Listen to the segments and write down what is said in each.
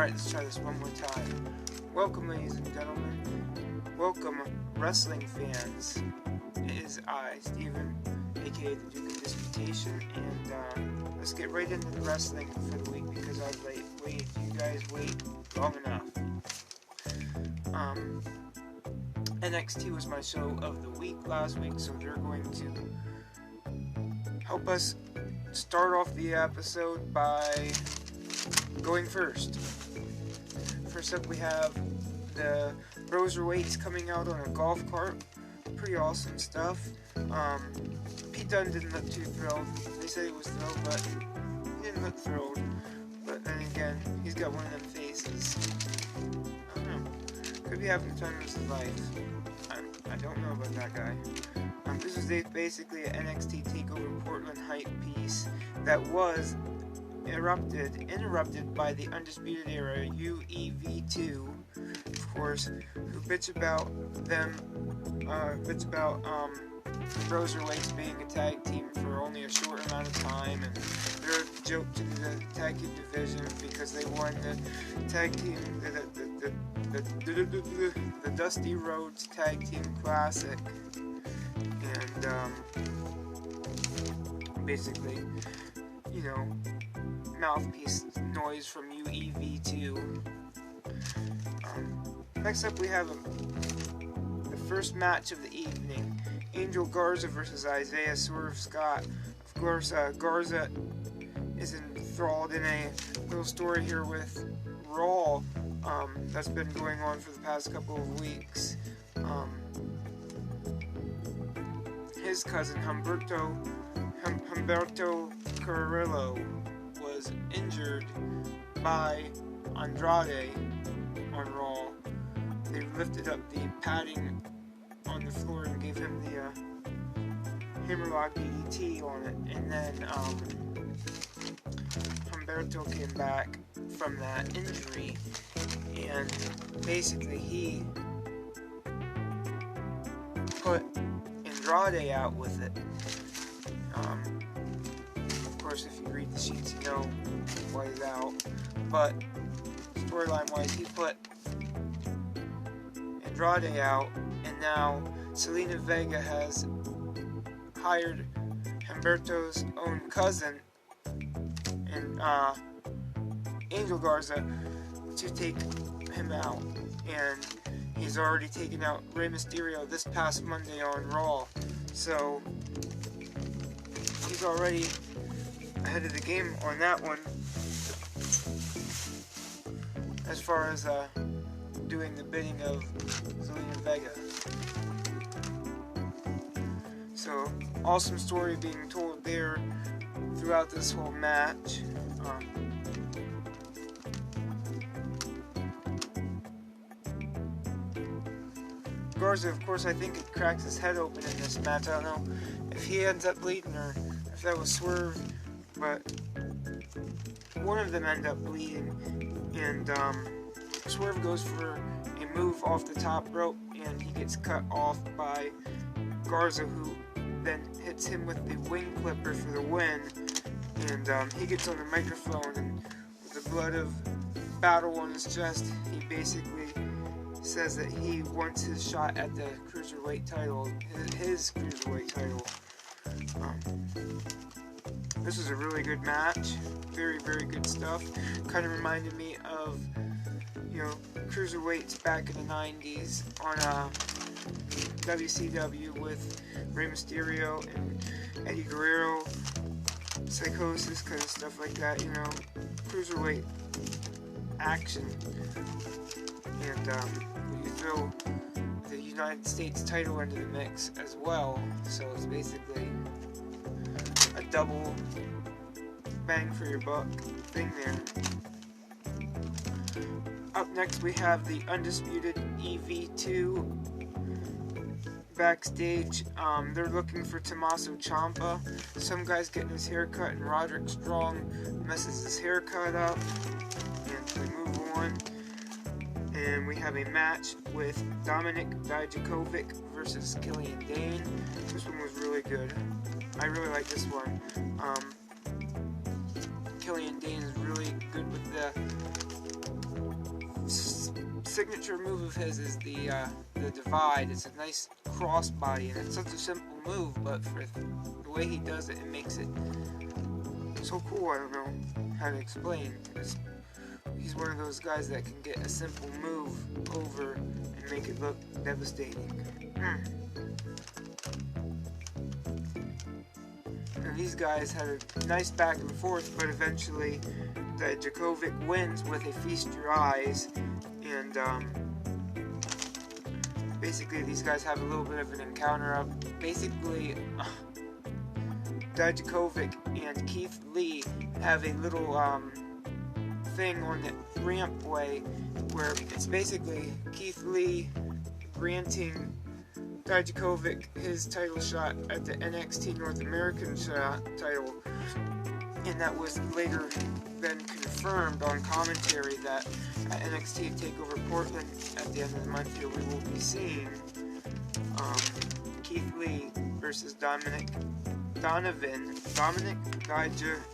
Alright, let's try this one more time. Welcome, ladies and gentlemen. Welcome, wrestling fans. It is I, Steven, aka the Duke of Disputation, and let's get right into the wrestling for the week because I've waited. You guys wait long enough. NXT was my show of the week last week, so they're going to help us start off the episode by going first. First up, we have the Broserweights coming out on a golf cart. Pretty awesome stuff. Pete Dunne didn't look too thrilled. They said he was thrilled, but he didn't look thrilled. But then again, he's got one of them faces. I don't know. Could be having the time of his life. I don't know about that guy. This is basically an NXT TakeOver Portland hype piece that was interrupted by the Undisputed Era, UEV2, of course, who bitch about the Broserweights being a tag team for only a short amount of time, and they're a joke to the tag team division because they won the tag team, the Dusty Rhodes Tag Team Classic, and basically, you know, mouthpiece noise from UEV2. Next up, we have the first match of the evening: Angel Garza versus Isaiah Swerve Scott. Of course, Garza is enthralled in a little story here with Raw that's been going on for the past couple of weeks. His cousin Humberto Carrillo was injured by Andrade on Raw. They lifted up the padding on the floor and gave him the Hammerlock DDT on it, and then Humberto came back from that injury, and basically he put Andrade out with it. Of course, if you read the sheets, you know why he's out. But storyline-wise, he put Andrade out, and now Selena Vega has hired Humberto's own cousin and Angel Garza to take him out, and he's already taken out Rey Mysterio this past Monday on Raw, so he's already ahead of the game on that one as far as doing the bidding of Zelina Vega. So, awesome story being told there throughout this whole match. Garza, of course, I think it cracks his head open in this match. I don't know if he ends up bleeding or if that was Swerve, but one of them ended up bleeding, and Swerve goes for a move off the top rope, and he gets cut off by Garza, who then hits him with the wing clipper for the win, and he gets on the microphone, and with the blood of battle on his chest, he basically says that he wants his shot at the Cruiserweight title, his Cruiserweight title. This is a really good match, very, very good stuff. Kind of reminded me of, you know, Cruiserweights back in the 90s on WCW with Rey Mysterio and Eddie Guerrero, Psychosis, kind of stuff like that, you know, Cruiserweight action. And you throw the United States title into the mix as well, so it's basically a double bang for your buck thing there. Up next, we have the Undisputed EV2 backstage. They're looking for Tommaso Ciampa. Some guy's getting his hair cut, and Roderick Strong messes his haircut up, and we move on. And we have a match with Dominic Dijakovic versus Killian Dane. This one was really good. I really like this one. Killian Dane is really good with the signature move of his is the divide. It's a nice crossbody, and it's such a simple move, but for the way he does it, it makes it so cool. I don't know how to explain. He's one of those guys that can get a simple move over and make it look devastating. And these guys had a nice back and forth, but eventually Dijakovic wins with a feast your eyes, and basically these guys have a little bit of an encounter of basically Dijakovic and Keith Lee have a little thing on the rampway where it's basically Keith Lee granting Dijakovic his title shot at the NXT North American title, and that was later been confirmed on commentary that at NXT TakeOver Portland at the end of the month here we will be seeing Keith Lee versus Dominik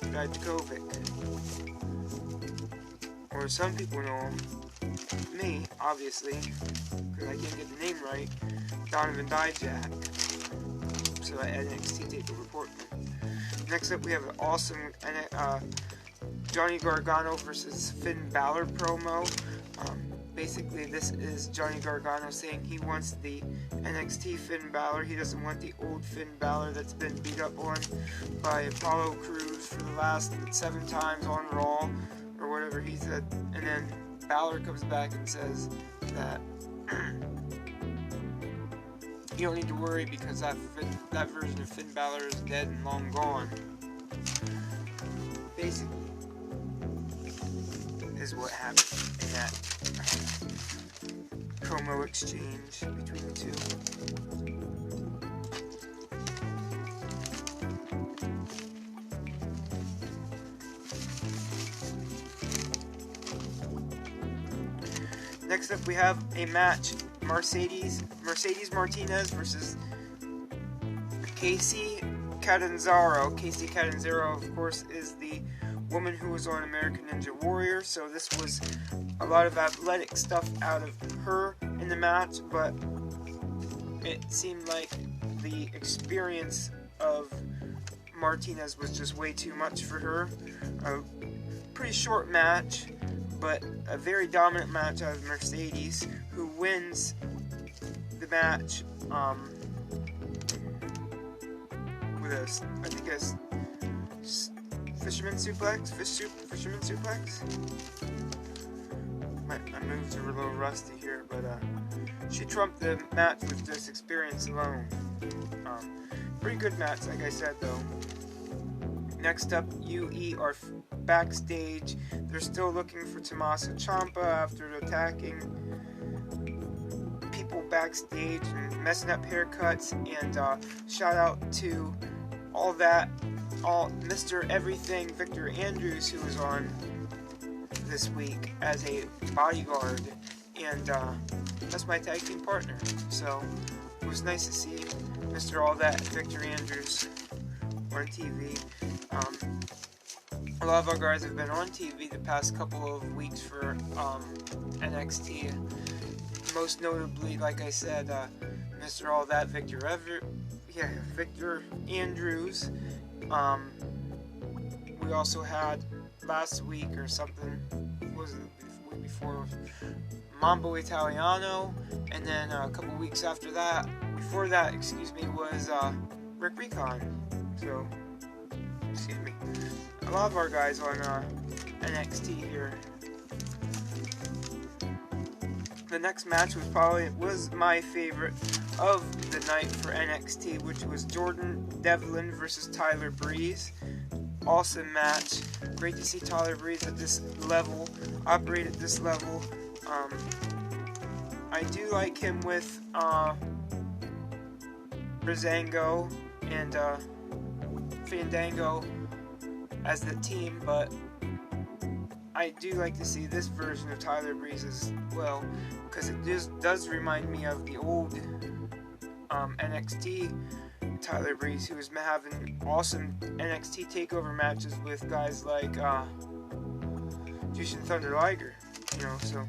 Dijakovic, or some people know him, me obviously, because I can't get the name right, Donovan Dijak. So at NXT TakeOver Portland. Next up we have an awesome Johnny Gargano versus Finn Balor promo. Basically this is Johnny Gargano saying he wants the NXT Finn Balor. He doesn't want the old Finn Balor that's been beat up on by Apollo Crews for the last 7 times on Raw, or whatever he said. And then Balor comes back and says that you don't need to worry because that version of Finn Balor is dead and long gone. Basically, is what happened in that promo exchange between the two. Next up, we have a match: Mercedes Martinez versus Casey Catanzaro. Casey Catanzaro, of course, is the woman who was on American Ninja Warrior, so this was a lot of athletic stuff out of her in the match, but it seemed like the experience of Martinez was just way too much for her. A pretty short match, but a very dominant match out of Mercedes, who wins the match with a fisherman suplex? Fisherman suplex? My moves are a little rusty here, but she trumped the match with just experience alone. Pretty good match, like I said, though. Next up, UE are backstage. They're still looking for Tommaso Ciampa after attacking people backstage and messing up haircuts. And shout out to Mr. Everything Victor Andrews, who was on this week as a bodyguard, and that's my tag team partner. So it was nice to see Mr. All That Victor Andrews on TV. A lot of our guys have been on TV the past couple of weeks for NXT. Most notably, like I said, Mr. All That Victor Andrews. We also had last week or something, was it the week before, Mambo Italiano, and then a couple weeks after that, was Rick Recon. So, excuse me. A lot of our guys on NXT here. The next match was my favorite of the night for NXT, which was Jordan Devlin versus Tyler Breeze. Awesome match. Great to see Tyler Breeze at this level, operate at this level. I do like him with Breezango and Fandango as the team, but I do like to see this version of Tyler Breeze as well, because it just does remind me of the old NXT Tyler Breeze, who was having awesome NXT TakeOver matches with guys like Jushin Thunder Liger, so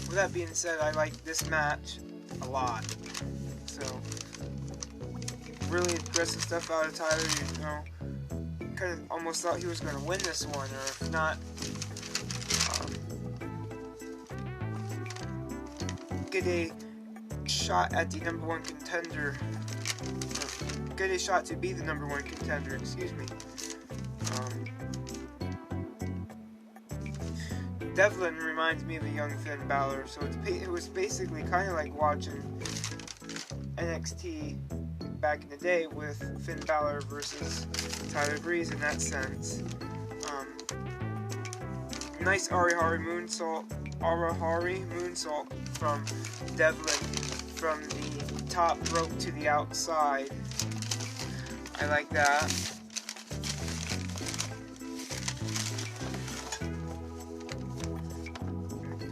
with that being said, I like this match a lot. So, really aggressive stuff out of Tyler, you know. Kind of almost thought he was going to win this one, or if not, get a shot at the #1 contender, or get a shot to be the #1 contender, excuse me. Devlin reminds me of a young Finn Balor, so it was basically kind of like watching NXT back in the day with Finn Balor versus Tyler Breeze in that sense. Nice Arihari moonsault from Devlin from the top rope to the outside. I like that.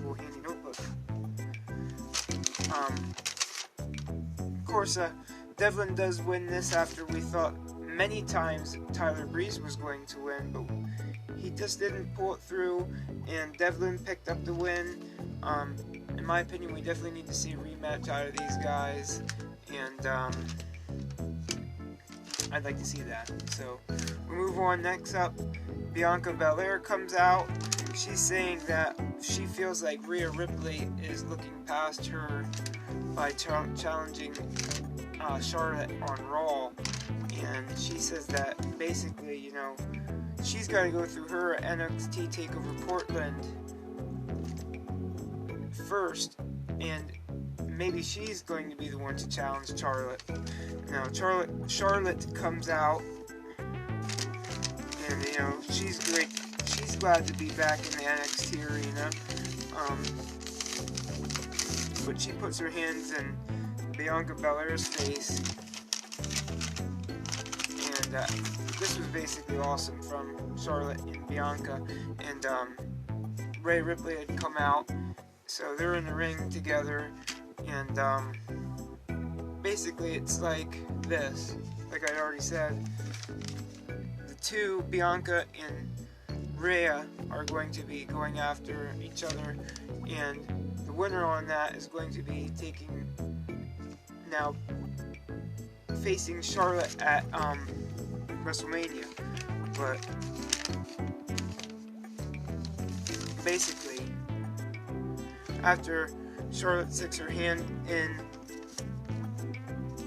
Cool handy notebook. Of course, Devlin does win this after we thought many times Tyler Breeze was going to win, but he just didn't pull it through, and Devlin picked up the win. In my opinion, we definitely need to see a rematch out of these guys, and I'd like to see that. So we move on. Next up, Bianca Belair comes out. She's saying that she feels like Rhea Ripley is looking past her by challenging Charlotte on Raw, and she says that basically, you know, she's got to go through her NXT TakeOver Portland first, and maybe she's going to be the one to challenge Charlotte. Now, Charlotte comes out, and you know, she's great. She's glad to be back in the NXT arena. But she puts her hands in Bianca Belair's face, and this was basically awesome from Charlotte and Bianca. And Rhea Ripley had come out, so they're in the ring together, and basically it's like this, like I already said. The two, Bianca and Rhea, are going to be going after each other, and the winner on that is going to be facing Charlotte at WrestleMania. But basically, after Charlotte sticks her hand in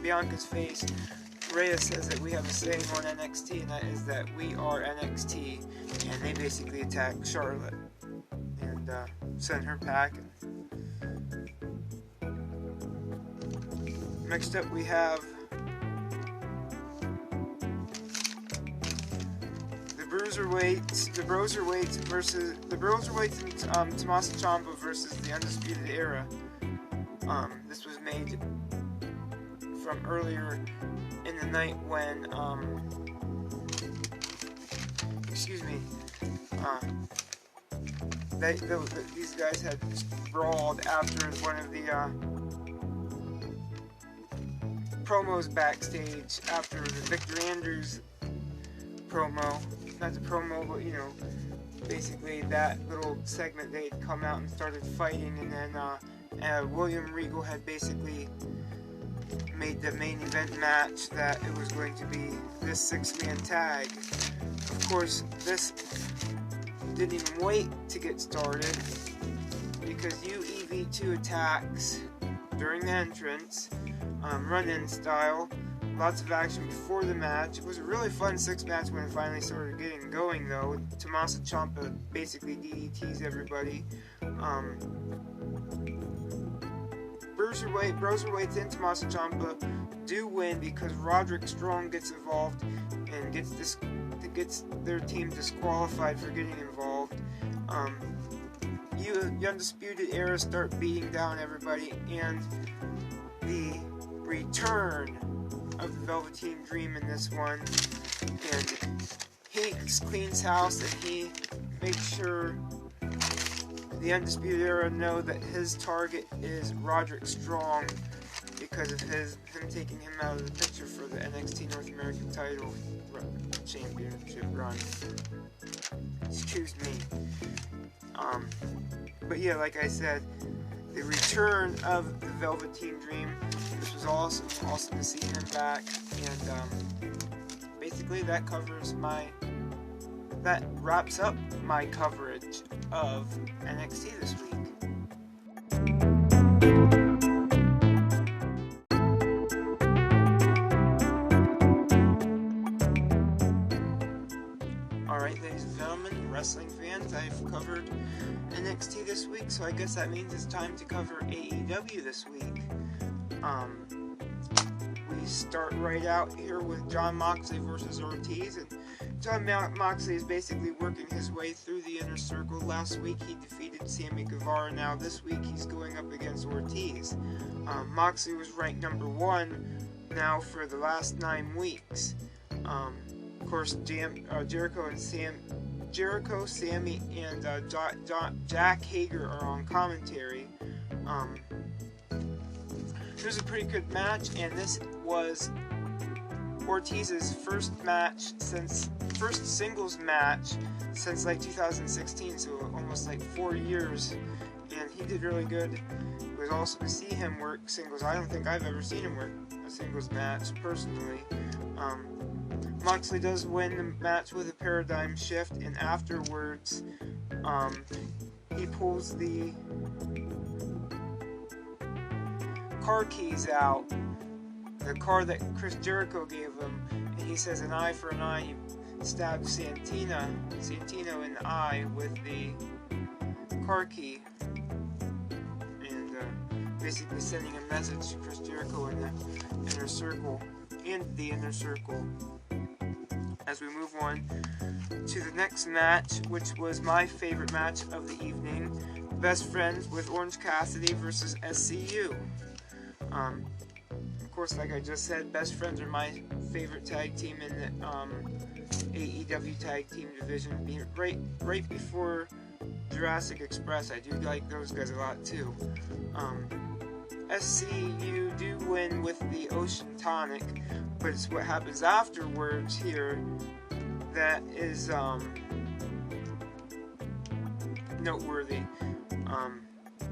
Bianca's face, Rhea says that we have a saying on NXT, and that is that we are NXT, and they basically attack Charlotte and send her packing. Next up, we have the Broserweights and Tommaso Ciampa versus the Undisputed Era. This was made from earlier in the night when, these guys had brawled after one of the promos backstage after the Victor Andrews promo. Not the promo, but you know, basically that little segment, they'd come out and started fighting, and then William Regal had basically made the main event match that it was going to be this 6-man tag. Of course, this didn't even wait to get started, because UEV2 attacks during the entrance, run-in style, lots of action before the match. It was a really fun 6-match when it finally started getting going, though. Tommaso Ciampa basically DDTs everybody. Broserweights and Tommaso Ciampa do win because Roderick Strong gets involved and gets their team disqualified for getting involved. The Undisputed Era start beating down everybody, and the return of the Velveteen Dream in this one, and he cleans house, and he makes sure the Undisputed Era know that his target is Roderick Strong because of him taking him out of the picture for the NXT North American title championship run. Excuse me. But yeah, like I said, the return of the Velveteen Dream. This was awesome to see him back, and basically that wraps up my coverage of NXT this week. Alright, ladies and gentlemen, wrestling fans, I've covered NXT this week, so I guess that means it's time to cover AEW this week. We start right out here with Jon Moxley versus Ortiz, and Jon Moxley is basically working his way through the Inner Circle. Last week he defeated Sammy Guevara. Now this week he's going up against Ortiz. Moxley was ranked number 1 now for the last 9 weeks. Of course, Jericho, Sammy, and Jack Hager are on commentary. It was a pretty good match, and this was Ortiz's first singles match since like 2016, so almost like 4 years, and he did really good. It was awesome to see him work singles. I don't think I've ever seen him work a singles match personally. Moxley does win the match with a paradigm shift, and afterwards he pulls the car keys out, the car that Chris Jericho gave him, and he says an eye for an eye. He stabs Santino in the eye with the car key, and basically sending a message to Chris Jericho in the Inner Circle. As we move on to the next match, which was my favorite match of the evening, Best Friends with Orange Cassidy versus SCU. Of course, like I just said, Best Friends are my favorite tag team in the AEW tag team division. Being right before Jurassic Express, I do like those guys a lot too. SCU do win with the Ocean Tonic, but it's what happens afterwards here that is noteworthy.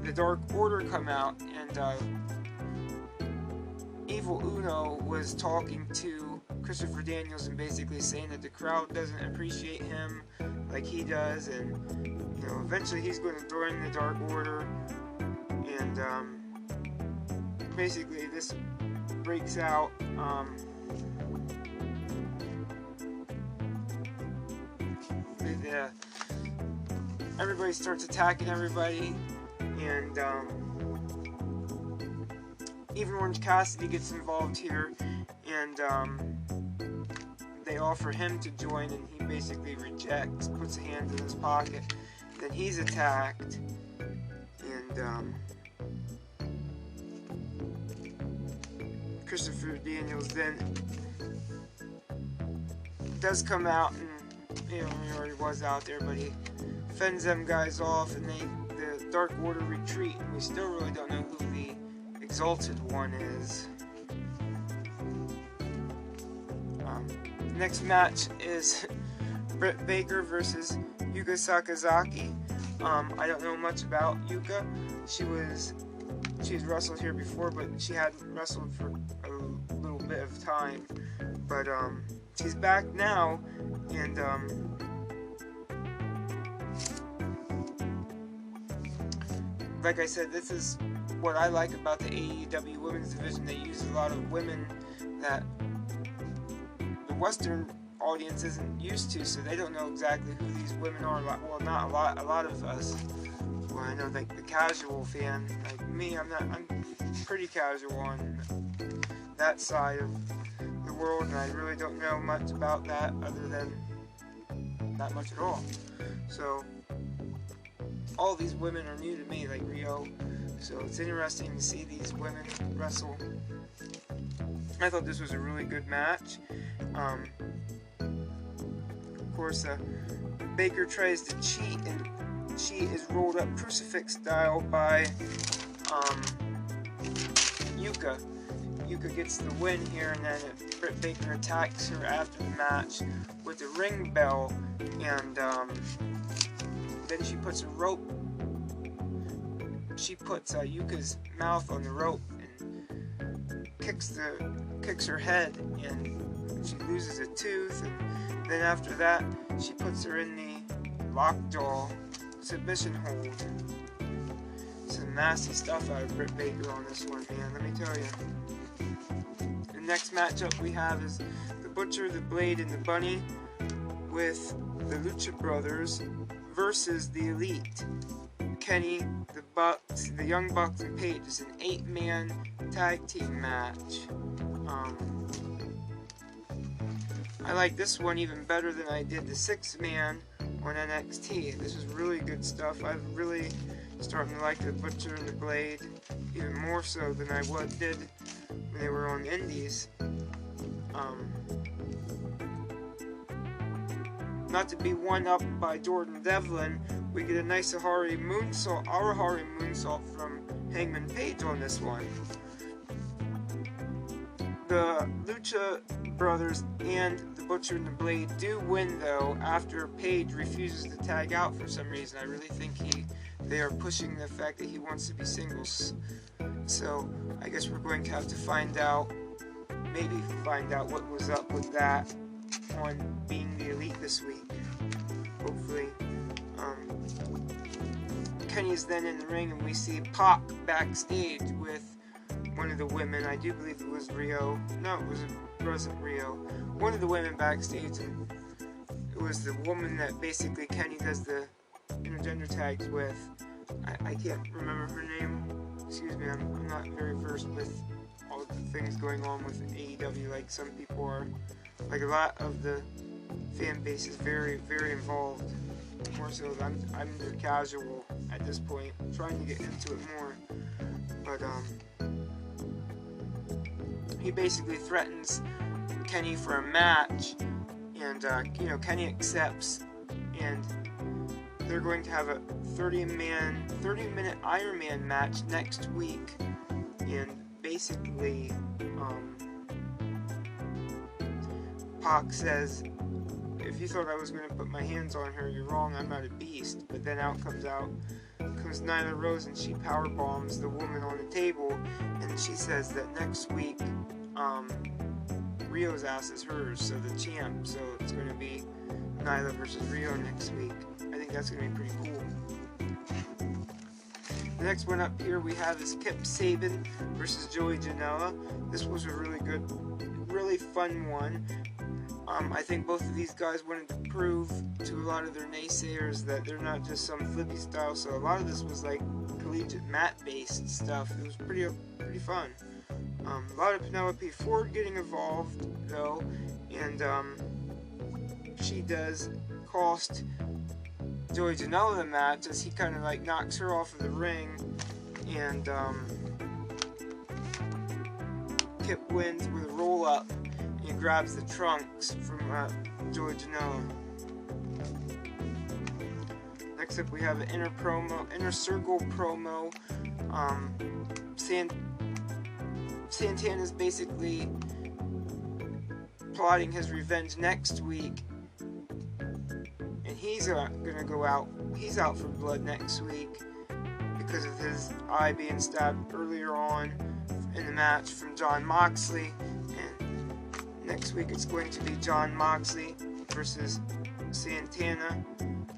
The Dark Order come out, and Evil Uno was talking to Christopher Daniels and basically saying that the crowd doesn't appreciate him like he does, and eventually he's going to join the Dark Order, and basically this breaks out. Everybody starts attacking everybody, and even Orange Cassidy gets involved here, and they offer him to join, and he basically rejects, puts a hand in his pocket. Then he's attacked, and Christopher Daniels then does come out, and he already was out there, but he fends them guys off, and the Dark Order retreat, and we still really don't know who the Exalted One is. Next match is Britt Baker versus Yuka Sakazaki. I don't know much about Yuka. She's wrestled here before, but she hadn't wrestled for a little bit of time. But she's back now, and like I said, this is what I like about the AEW women's division. They use a lot of women that the Western audience isn't used to, so they don't know exactly who these women are. Well, not a lot. A lot of us. Well, I know, like the casual fan, like me, I'm pretty casual on that side of the world, and I really don't know much about that other than not much at all. So all these women are new to me, like Rio. So it's interesting to see these women wrestle. I thought this was a really good match. Of course, Baker tries to cheat, and she is rolled up crucifix style by Yuka. Yuka gets the win here, and then Britt Baker attacks her after the match with a ring bell, and then she puts a rope. She puts Yuka's mouth on the rope and kicks her head, and she loses a tooth. And then after that, she puts her in the lockjaw submission hold. Some nasty stuff out of Britt Baker on this one, man, let me tell you. The next matchup we have is the Butcher, the Blade, and the Bunny with the Lucha Brothers versus the Elite. Kenny, the Bucks, the Young Bucks, and Paige. Is an 8-man tag team match. I like this one even better than I did the 6-man on NXT. This is really good stuff. I'm really starting to like the Butcher and the Blade even more so than I did when they were on Indies. Not to be one-up by Jordan Devlin, we get a nice Arahari moonsault from Hangman Page on this one. The Lucha Brothers and the Butcher and the Blade do win, though, after Page refuses to tag out for some reason. I really think they are pushing the fact that he wants to be singles. So I guess we're going to have to find out what was up with that on being the Elite this week. Hopefully. Kenny is then in the ring, and we see Pac backstage with one of the women. I do believe it was Rio. No, it wasn't Rio. One of the women backstage, and it was the woman that basically Kenny does the intergender tags with. I can't remember her name. Excuse me, I'm not very versed with all the things going on with AEW like some people are. Like, a lot of the fan base is very, very involved. More so than I'm the casual at this point. I'm trying to get into it more. But, he basically threatens Kenny for a match, and, Kenny accepts, and they're going to have a 30-minute Iron Man match next week, and basically, Pac says, if you thought I was going to put my hands on her, you're wrong, I'm not a beast. But then comes Nyla Rose, and she power bombs the woman on the table, and she says that next week, Rio's ass is hers, so the champ, so it's going to be Nyla versus Rio next week. I think that's going to be pretty cool. The next one up here we have is Kip Sabian versus Joey Janela. This was a really good, really fun one. I think both of these guys wanted to prove to a lot of their naysayers that they're not just some flippy style, so a lot of this was like collegiate mat-based stuff. It was pretty fun. A lot of Penelope Ford getting involved, though, and she does cost Joey Janela the match as he kind of like knocks her off of the ring, and Kip wins with a roll-up. He grabs the trunks from Joey Janela. Next up, we have an inner circle promo. Santana's basically plotting his revenge next week, and he's gonna go out. He's out for blood next week because of his eye being stabbed earlier on in the match from Jon Moxley. Next week it's going to be Jon Moxley versus Santana.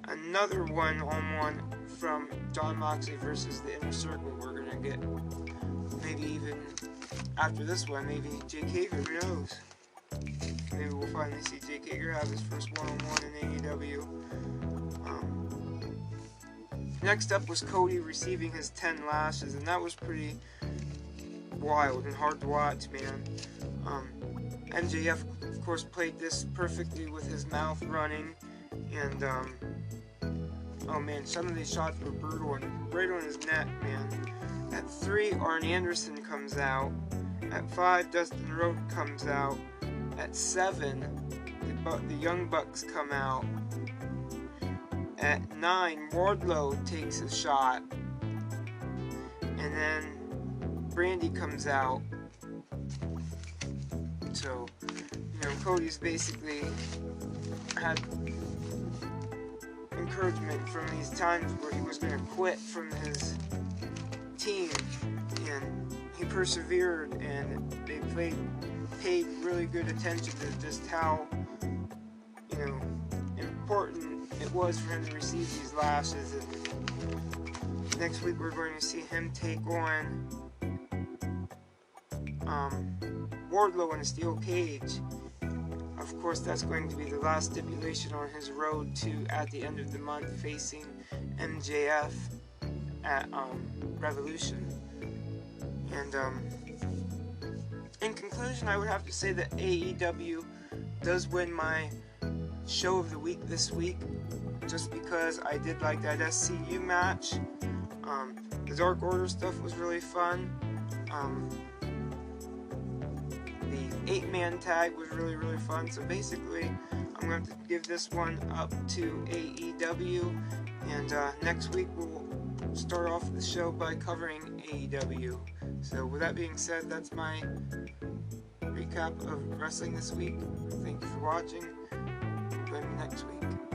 Another one-on-one from Jon Moxley versus the Inner Circle. We're going to get, maybe even after this one, maybe Jake Hager, who knows? Maybe we'll finally see Jake Hager have his first one-on-one in AEW. Next up was Cody receiving his 10 lashes, and that was pretty wild and hard to watch, man. MJF, of course, played this perfectly with his mouth running, and, oh man, some of these shots were brutal, and right on his neck, man. At 3, Arn Anderson comes out. At 5, Dustin Rhodes comes out. At 7, the Young Bucks come out. At 9, Wardlow takes a shot. And then Brandy comes out. So, Cody's basically had encouragement from these times where he was going to quit from his team, and he persevered, and they paid really good attention to just how important it was for him to receive these lashes. And next week we're going to see him take on Wardlow in a steel cage. Of course, that's going to be the last stipulation on his road to, at the end of the month, facing MJF at Revolution. And in conclusion, I would have to say that AEW does win my show of the week this week, just because I did like that SCU match. The Dark Order stuff was really fun. The 8-man tag was really, really fun. So basically, I'm going to give this one up to AEW. And next week, we'll start off the show by covering AEW. So with that being said, that's my recap of wrestling this week. Thank you for watching. Join me next week.